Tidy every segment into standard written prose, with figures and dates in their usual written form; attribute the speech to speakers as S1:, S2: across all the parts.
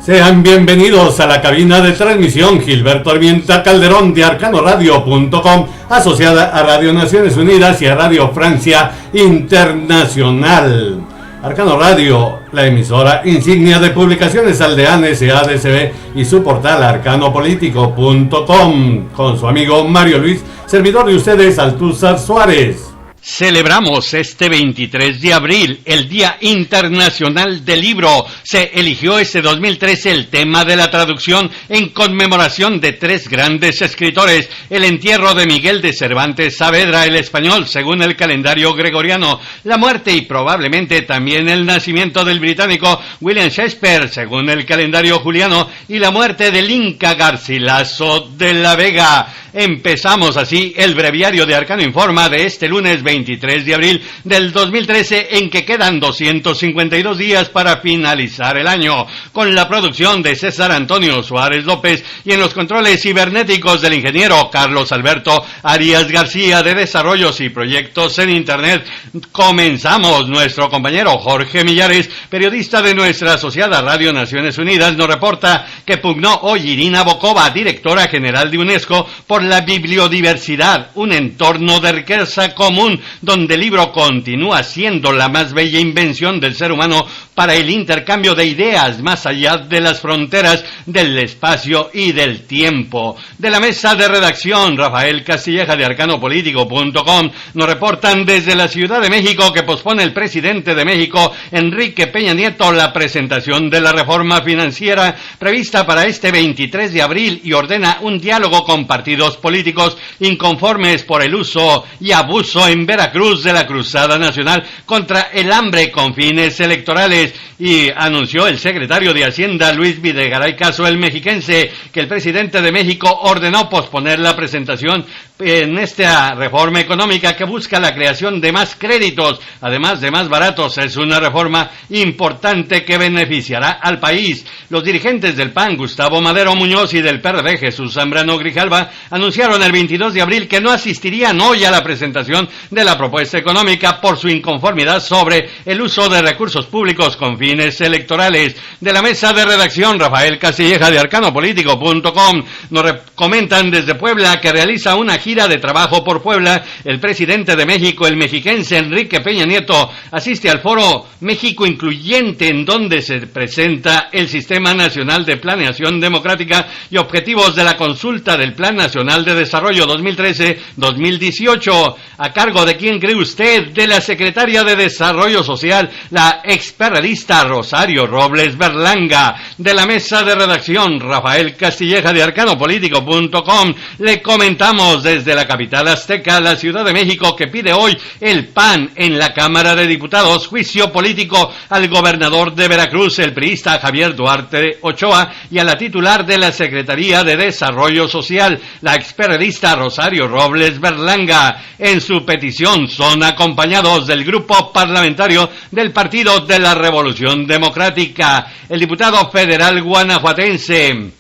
S1: Sean bienvenidos a la cabina de transmisión Gilberto Armienta Calderón de arcanoradio.com, asociada a Radio Naciones Unidas y a Radio Francia Internacional. Arcano Radio, la emisora insignia de Publicaciones Aldeanes SADCB y su portal arcanopolitico.com, con su amigo Mario Luis, servidor de ustedes, Altúzar Suárez.
S2: Celebramos este 23 de abril, el Día Internacional del Libro. Se eligió este 2013 el tema de la traducción en conmemoración de tres grandes escritores: el entierro de Miguel de Cervantes Saavedra, el español, según el calendario gregoriano; la muerte y probablemente también el nacimiento del británico William Shakespeare, según el calendario juliano; y la muerte del Inca Garcilaso de la Vega. Empezamos así el breviario de Arcano Informa de este lunes 23 de abril del 2013, en que quedan 252 días para finalizar el año, con la producción de César Antonio Suárez López y en los controles cibernéticos del ingeniero Carlos Alberto Arias García, de Desarrollos y Proyectos en Internet. Comenzamos. Nuestro compañero Jorge Millares, periodista de nuestra asociada Radio Naciones Unidas, nos reporta que pugnó hoy Irina Bokova, directora general de UNESCO, por la bibliodiversidad, un entorno de riqueza común donde el libro continúa siendo la más bella invención del ser humano para el intercambio de ideas más allá de las fronteras del espacio y del tiempo. De la mesa de redacción, Rafael Castilleja de arcanopolitico.com, nos reportan desde la Ciudad de México que pospone el presidente de México, Enrique Peña Nieto, la presentación de la reforma financiera prevista para este 23 de abril y ordena un diálogo con partidos políticos inconformes por el uso y abuso en Veracruz de la Cruzada Nacional contra el hambre con fines electorales. Y anunció el secretario de Hacienda, Luis Videgaray Caso, el mexiquense, que el presidente de México ordenó posponer la presentación en esta reforma económica que busca la creación de más créditos, además de más baratos. Es una reforma importante que beneficiará al país. Los dirigentes del PAN, Gustavo Madero Muñoz, y del PRD, Jesús Zambrano Grijalva, anunciaron el 22 de abril que no asistirían hoy a la presentación de la propuesta económica por su inconformidad sobre el uso de recursos públicos con fines electorales. De la mesa de redacción, Rafael Castilleja de arcanopolitico.com, nos comentan desde Puebla que realiza una gira de trabajo por Puebla el presidente de México, el mexiquense Enrique Peña Nieto. Asiste al foro México Incluyente, en donde se presenta el Sistema Nacional de Planeación Democrática y objetivos de la consulta del Plan Nacional de Desarrollo 2013-2018. ¿A cargo de quién cree usted? De la secretaria de Desarrollo Social, la experredista Rosario Robles Berlanga. De la mesa de redacción, Rafael Castilleja de arcanopolitico.com, le comentamos desde la capital azteca, la Ciudad de México, que pide hoy el PAN en la Cámara de Diputados juicio político al gobernador de Veracruz, el priista Javier Duarte Ochoa, y a la titular de la Secretaría de Desarrollo Social, la experredista Rosario Robles Berlanga. En su petición son acompañados del grupo parlamentario del Partido de la Revolución Democrática. El diputado federal guanajuatense,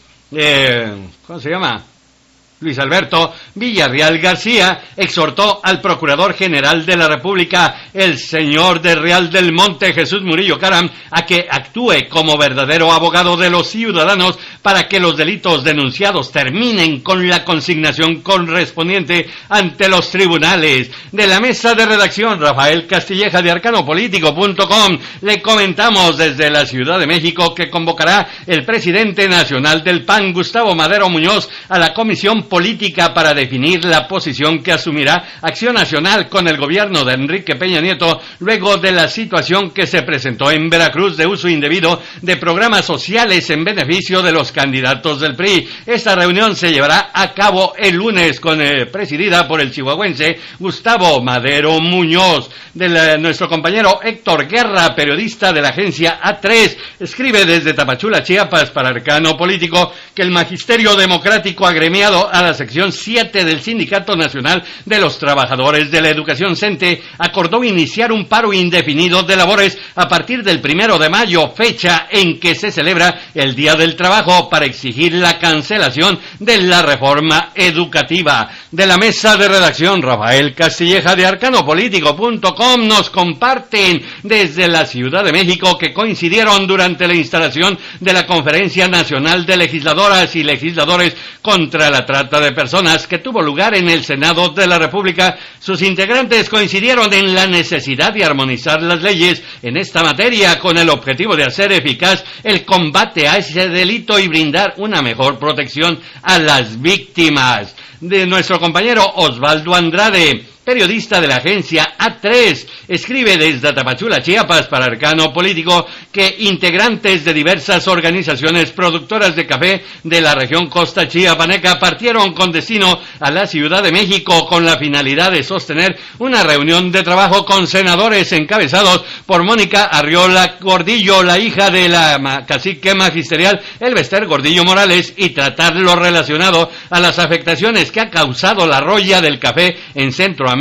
S2: ¿cómo se llama? Luis Alberto Villarreal García, exhortó al Procurador General de la República, el señor de Real del Monte, Jesús Murillo Caram, a que actúe como verdadero abogado de los ciudadanos para que los delitos denunciados terminen con la consignación correspondiente ante los tribunales. De la mesa de redacción, Rafael Castilleja de arcanopolitico.com, le comentamos desde la Ciudad de México que convocará el presidente nacional del PAN, Gustavo Madero Muñoz, a la Comisión Política para definir la posición que asumirá Acción Nacional con el gobierno de Enrique Peña Nieto luego de la situación que se presentó en Veracruz de uso indebido de programas sociales en beneficio de los candidatos del PRI. Esta reunión se llevará a cabo el lunes presidida por el chihuahuense Gustavo Madero Muñoz. Nuestro compañero Héctor Guerra, periodista de la agencia A3, escribe desde Tapachula, Chiapas, para Arcano Político, que el Magisterio Democrático agremiado a la sección 7 del Sindicato Nacional de los Trabajadores de la Educación CENTE acordó iniciar un paro indefinido de labores a partir del 1 de mayo, fecha en que se celebra el Día del Trabajo, México para exigir la cancelación de la reforma educativa. De la mesa de redacción, Rafael Castilleja de arcanopolítico.com nos comparten desde la Ciudad de México que coincidieron durante la instalación de la Conferencia Nacional de Legisladoras y Legisladores contra la Trata de Personas que tuvo lugar en el Senado de la República. Sus integrantes coincidieron en la necesidad de armonizar las leyes en esta materia con el objetivo de hacer eficaz el combate a ese delito y brindar una mejor protección a las víctimas. De nuestro compañero Osvaldo Andrade, periodista de la agencia A3, escribe desde Tapachula, Chiapas, para Arcano Político, que integrantes de diversas organizaciones productoras de café de la región costa chiapaneca partieron con destino a la Ciudad de México con la finalidad de sostener una reunión de trabajo con senadores encabezados por Mónica Arriola Gordillo, la hija de la cacique magisterial Elvester Gordillo Morales, y tratar lo relacionado a las afectaciones que ha causado la roya del café en Centroamérica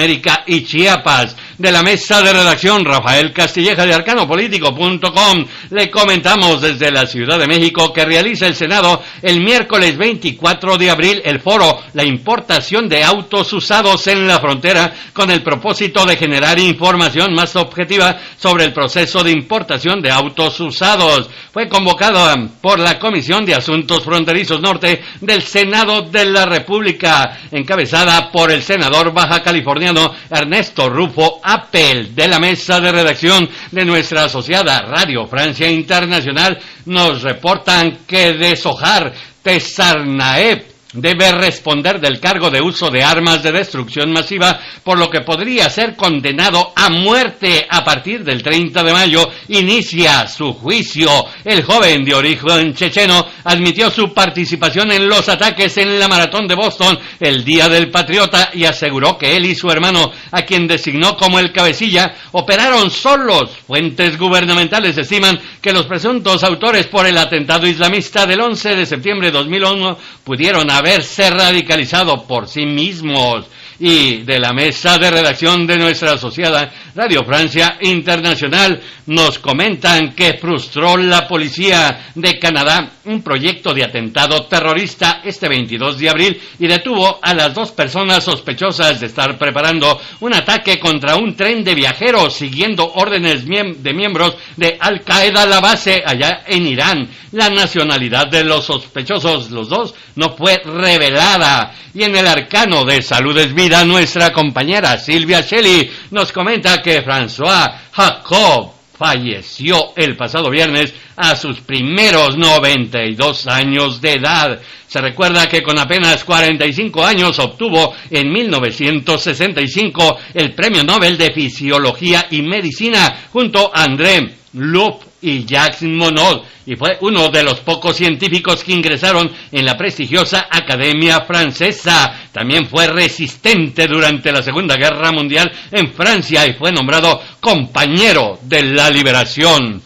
S2: y Chiapas. De la mesa de redacción, Rafael Castilleja de arcanopolítico.com, le comentamos desde la Ciudad de México que realiza el Senado el miércoles 24 de abril el foro La importación de autos usados en la frontera, con el propósito de generar información más objetiva sobre el proceso de importación de autos usados. Fue convocado por la Comisión de Asuntos Fronterizos Norte del Senado de la República, encabezada por el senador baja californiano Ernesto Rufo Appel. De la mesa de redacción de nuestra asociada Radio Francia Internacional nos reportan que de Sojar Tesarnaeb debe responder del cargo de uso de armas de destrucción masiva, por lo que podría ser condenado a muerte. A partir del 30 de mayo inicia su juicio. El joven de origen checheno admitió su participación en los ataques en la maratón de Boston el Día del Patriota y aseguró que él y su hermano, a quien designó como el cabecilla, operaron solos. Fuentes gubernamentales estiman que los presuntos autores por el atentado islamista del 11 de septiembre de 2001 pudieron haberse radicalizado por sí mismos. Y de la mesa de redacción de nuestra asociada Radio Francia Internacional nos comentan que frustró la policía de Canadá un proyecto de atentado terrorista este 22 de abril y detuvo a las 2 personas sospechosas de estar preparando un ataque contra un tren de viajeros siguiendo órdenes de miembros de Al Qaeda a la base allá en Irán. La nacionalidad de los sospechosos, los 2, no fue revelada. Y en el arcano de Salud es Vida, nuestra compañera Silvia Shelley nos comenta que François Jacob falleció el pasado viernes a sus primeros 92 años de edad. Se recuerda que con apenas 45 años obtuvo en 1965 el Premio Nobel de Fisiología y Medicina junto a André Loup y Jacques Monod, y fue uno de los pocos científicos que ingresaron en la prestigiosa Academia Francesa. También fue resistente durante la Segunda Guerra Mundial en Francia y fue nombrado compañero de la liberación.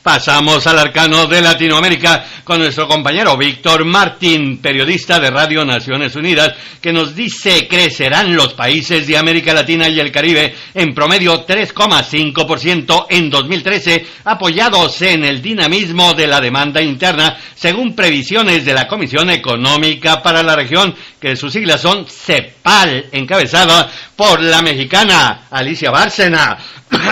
S2: Pasamos al arcano de Latinoamérica con nuestro compañero Víctor Martín, periodista de Radio Naciones Unidas, que nos dice: crecerán los países de América Latina y el Caribe en promedio 3,5% en 2013, apoyados en el dinamismo de la demanda interna, según previsiones de la Comisión Económica para la Región, que sus siglas son CEPAL, encabezada por la mexicana Alicia Bárcena.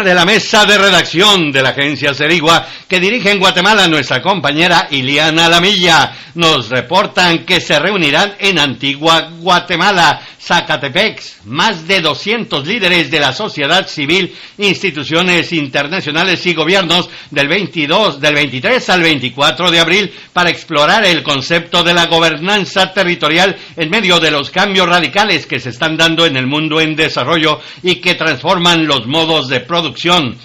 S2: De la mesa de redacción de la agencia Serigua, que dirige en Guatemala nuestra compañera Iliana Lamilla, nos reportan que se reunirán en Antigua Guatemala, Zacatepec, más de 200 líderes de la sociedad civil, instituciones internacionales y gobiernos del 23 al 24 de abril para explorar el concepto de la gobernanza territorial en medio de los cambios radicales que se están dando en el mundo en desarrollo y que transforman los modos de producción,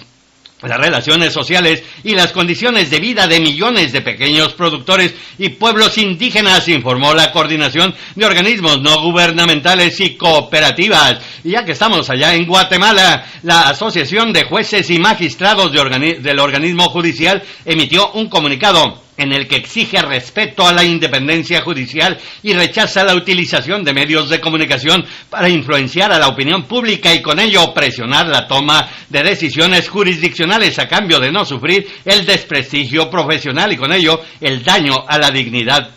S2: las relaciones sociales y las condiciones de vida de millones de pequeños productores y pueblos indígenas, informó la Coordinación de Organismos No Gubernamentales y Cooperativas. Y ya que estamos allá en Guatemala, la Asociación de Jueces y Magistrados del Organismo Judicial emitió un comunicado en el que exige respeto a la independencia judicial y rechaza la utilización de medios de comunicación para influenciar a la opinión pública y con ello presionar la toma de decisiones jurisdiccionales a cambio de no sufrir el desprestigio profesional y con ello el daño a la dignidad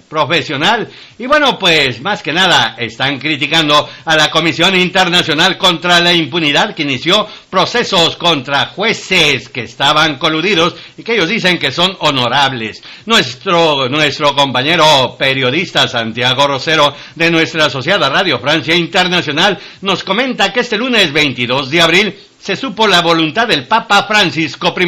S2: profesional. Y bueno, pues más que nada están criticando a la Comisión Internacional contra la Impunidad, que inició procesos contra jueces que estaban coludidos y que ellos dicen que son honorables. Nuestro compañero periodista Santiago Rosero de nuestra asociada Radio Francia Internacional nos comenta que este lunes 22 de abril se supo la voluntad del Papa Francisco I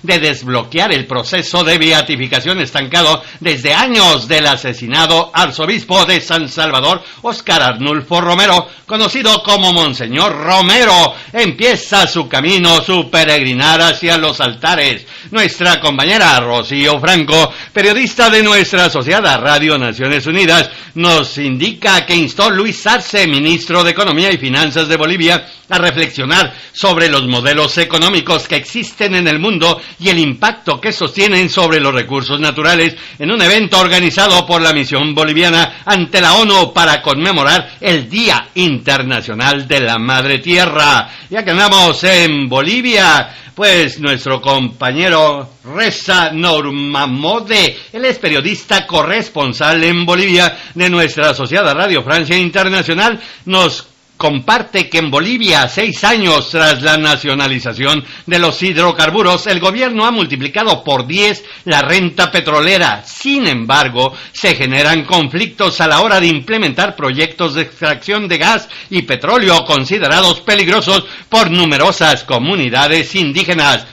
S2: de desbloquear el proceso de beatificación estancado desde años del asesinado arzobispo de San Salvador, Óscar Arnulfo Romero, conocido como Monseñor Romero. Empieza su camino, su peregrinar hacia los altares. Nuestra compañera Rocío Franco, periodista de nuestra asociada Radio Naciones Unidas, nos indica que instó Luis Arce, ministro de Economía y Finanzas de Bolivia, a reflexionar sobre los modelos económicos que existen en el mundo y el impacto que sostienen sobre los recursos naturales en un evento organizado por la Misión Boliviana ante la ONU para conmemorar el Día Internacional de la Madre Tierra. Ya que andamos en Bolivia, pues nuestro compañero Reza Normamode, él es periodista corresponsal en Bolivia de nuestra asociada Radio Francia Internacional, nos comparte que en Bolivia, 6 años tras la nacionalización de los hidrocarburos, el gobierno ha multiplicado por 10 la renta petrolera. Sin embargo, se generan conflictos a la hora de implementar proyectos de extracción de gas y petróleo considerados peligrosos por numerosas comunidades indígenas.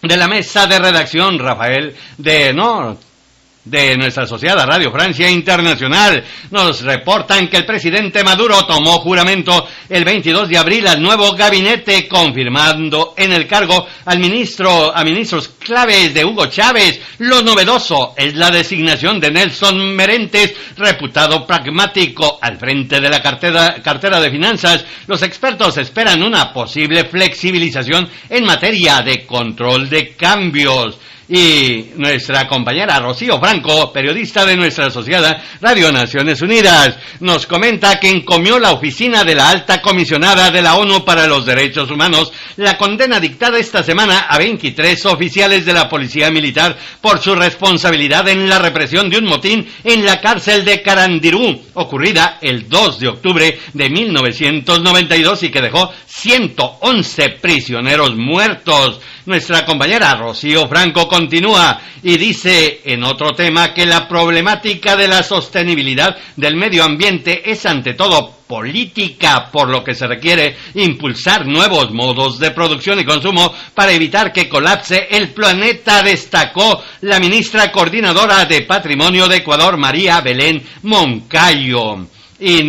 S2: De la mesa de redacción, Rafael de nuestra asociada Radio Francia Internacional, nos reportan que el presidente Maduro tomó juramento el 22 de abril al nuevo gabinete, confirmando en el cargo a ministros claves de Hugo Chávez. Lo novedoso es la designación de Nelson Merentes, reputado pragmático, al frente de la cartera de finanzas. Los expertos esperan una posible flexibilización en materia de control de cambios. Y nuestra compañera Rocío Franco, periodista de nuestra asociada Radio Naciones Unidas, nos comenta que encomió la oficina de la alta comisionada de la ONU para los Derechos Humanos la condena dictada esta semana a 23 oficiales de la Policía Militar por su responsabilidad en la represión de un motín en la cárcel de Carandirú, ocurrida el 2 de octubre de 1992 y que dejó 111 prisioneros muertos. Nuestra compañera Rocío Franco continúa y dice en otro tema que la problemática de la sostenibilidad del medio ambiente es ante todo política, por lo que se requiere impulsar nuevos modos de producción y consumo para evitar que colapse el planeta, destacó la ministra coordinadora de Patrimonio de Ecuador, María Belén Moncayo. Y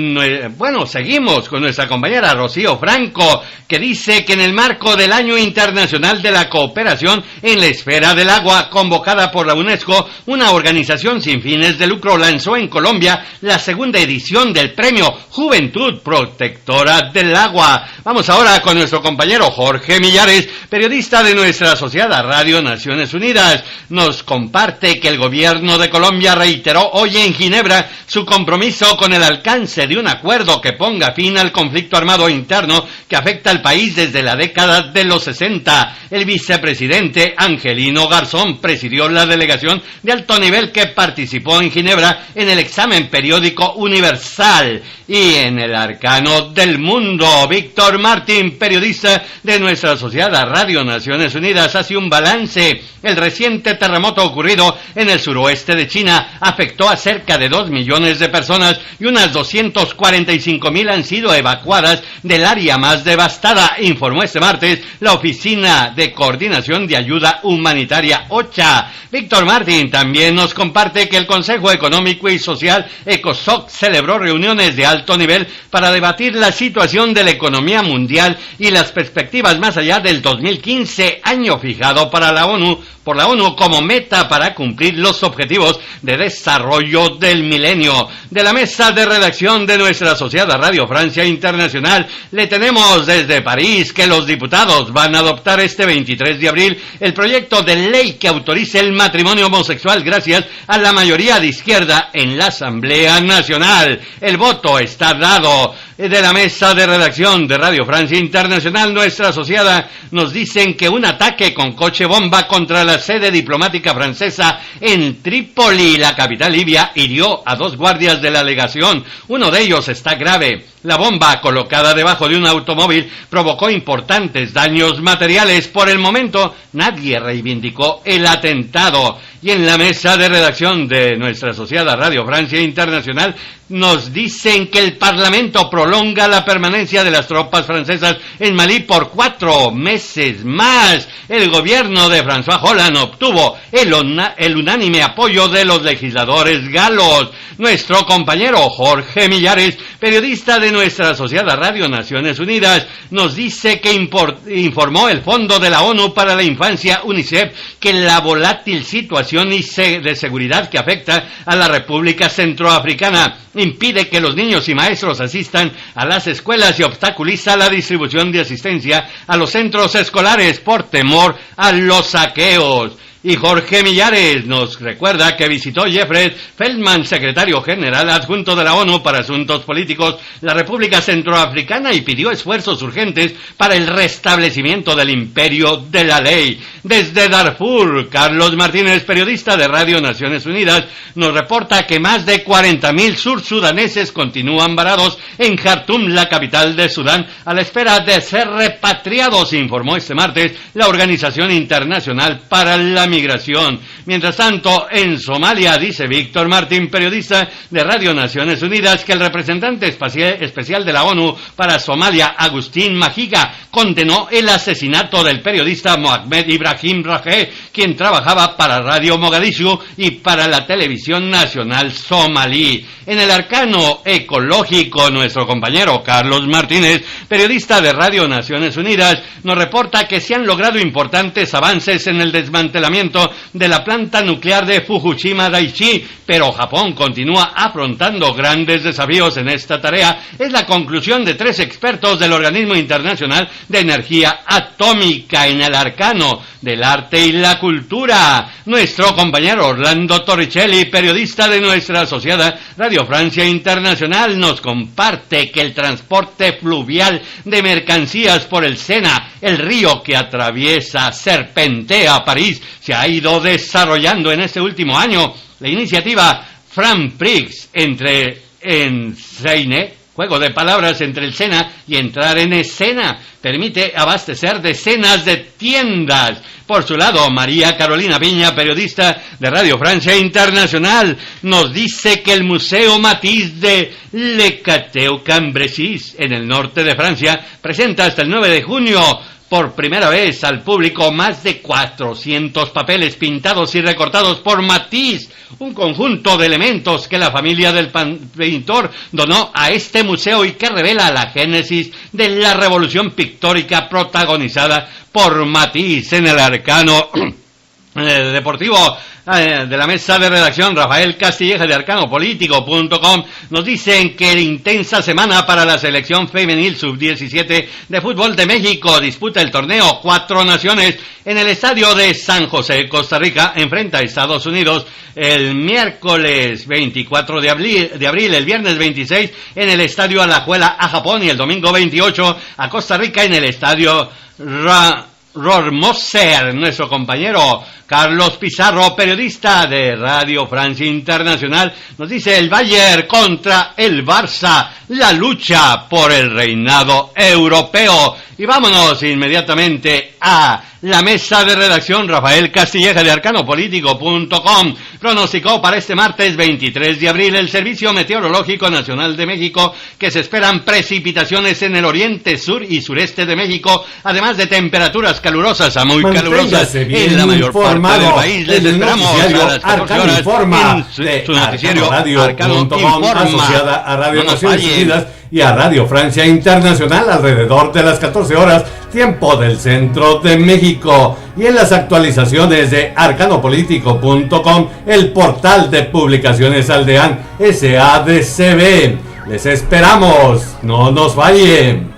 S2: bueno, seguimos con nuestra compañera Rocío Franco, que dice que en el marco del Año Internacional de la Cooperación en la Esfera del Agua, convocada por la UNESCO, una organización sin fines de lucro lanzó en Colombia la segunda edición del premio Juventud Protectora del Agua. Vamos ahora con nuestro compañero Jorge Millares, periodista de nuestra asociada Radio Naciones Unidas. Nos comparte que el gobierno de Colombia reiteró hoy en Ginebra su compromiso con el alcance de un acuerdo que ponga fin al conflicto armado interno que afecta al país desde la década de los 60. El vicepresidente Angelino Garzón presidió la delegación de alto nivel que participó en Ginebra en el examen periódico universal. Y en el arcano del mundo, Víctor Martín, periodista de nuestra asociada Radio Naciones Unidas, hace un balance. El reciente terremoto ocurrido en el suroeste de China afectó a cerca de 2 millones de personas y unas 245,000 han sido evacuadas del área más devastada, informó este martes la Oficina de Coordinación de Ayuda Humanitaria OCHA. Víctor Martín también nos comparte que el Consejo Económico y Social ECOSOC celebró reuniones de alto nivel para debatir la situación de la economía mundial y las perspectivas más allá del 2015, año fijado por la ONU como meta para cumplir los objetivos de desarrollo del milenio. De la mesa de redacción redacción de nuestra asociada Radio Francia Internacional, le tenemos desde París que los diputados van a adoptar este 23 de abril el proyecto de ley que autorice el matrimonio homosexual gracias a la mayoría de izquierda en la Asamblea Nacional. El voto está dado. De la mesa de redacción de Radio Francia Internacional, nuestra asociada, nos dicen que un ataque con coche bomba contra la sede diplomática francesa en Trípoli, la capital libia, hirió a 2 guardias de la legación. Uno de ellos está grave. La bomba, colocada debajo de un automóvil, provocó importantes daños materiales. Por el momento, nadie reivindicó el atentado. Y en la mesa de redacción de nuestra asociada Radio Francia Internacional, nos dicen que el Parlamento prolonga la permanencia de las tropas francesas en Malí por 4 meses más. El gobierno de François Hollande obtuvo el unánime apoyo de los legisladores galos. Nuestro compañero Jorge Millares, periodista de nuestra asociada Radio Naciones Unidas, nos dice que informó el Fondo de la ONU para la Infancia, UNICEF, que la volátil situación de seguridad que afecta a la República Centroafricana impide que los niños y maestros asistan a las escuelas y obstaculiza la distribución de asistencia a los centros escolares por temor a los saqueos. Y Jorge Millares nos recuerda que visitó Jeffrey Feltman, secretario general adjunto de la ONU para Asuntos Políticos, la República Centroafricana y pidió esfuerzos urgentes para el restablecimiento del imperio de la ley. Desde Darfur, Carlos Martínez, periodista de Radio Naciones Unidas, nos reporta que más de 40.000 sursudaneses continúan varados en Jartum, la capital de Sudán, a la espera de ser repatriados, informó este martes la Organización Internacional para la Migración. Mientras tanto, en Somalia, dice Víctor Martín, periodista de Radio Naciones Unidas, que el representante especial de la ONU para Somalia, Agustín Mahiga, condenó el asesinato del periodista Mohamed Ibrahim Raje, quien trabajaba para Radio Mogadishu y para la televisión nacional somalí. En el arcano ecológico, nuestro compañero Carlos Martínez, periodista de Radio Naciones Unidas, nos reporta que se han logrado importantes avances en el desmantelamiento de la planta nuclear de Fukushima Daiichi, pero Japón continúa afrontando grandes desafíos en esta tarea. Es la conclusión de 3 expertos del Organismo Internacional de Energía Atómica. En el arcano del arte y la cultura, nuestro compañero Orlando Torricelli, periodista de nuestra asociada Radio Francia Internacional, nos comparte que el transporte fluvial de mercancías por el Sena, el río que atraviesa, serpentea París, se ha ido desarrollando en este último año. La iniciativa Franprix en Seine, juego de palabras entre el Sena y entrar en escena, permite abastecer decenas de tiendas. Por su lado, María Carolina Piña, periodista de Radio Francia Internacional, nos dice que el Museo Matisse de Le Cateau-Cambrésis, en el norte de Francia, presenta hasta el 9 de junio por primera vez al público más de 400 papeles pintados y recortados por Matisse, un conjunto de elementos que la familia del pintor donó a este museo y que revela la génesis de la revolución pictórica protagonizada por Matisse. En el arcano deportivo de la mesa de redacción, Rafael Castilleja de arcanopolitico.com, nos dicen que intensa semana para la selección femenil sub-17 de fútbol de México. Disputa el torneo 4 naciones en el estadio de San José, Costa Rica. Enfrenta a Estados Unidos el miércoles 24 de abril, el viernes 26 en el estadio Alajuela a Japón y el domingo 28 a Costa Rica en el estadio Rormoser. Nuestro compañero Carlos Pizarro, periodista de Radio Francia Internacional, nos dice el Bayern contra el Barça, la lucha por el reinado europeo. Y vámonos inmediatamente a la mesa de redacción. Rafael Castilleja de arcanopolitico.com pronosticó para este martes 23 de abril el Servicio Meteorológico Nacional de México que se esperan precipitaciones en el oriente, sur y sureste de México, además de temperaturas calurosas a muy calurosas en la mayor parte del país. Les esperamos a las 14 horas en su noticiario Arcano Informa,
S1: asociada a Radio Naciones Unidas y a Radio Francia Internacional alrededor de las 14 horas, tiempo del centro de México. Y en las actualizaciones de arcanopolitico.com, el portal de publicaciones Aldean SADCB. Les esperamos, no nos fallen.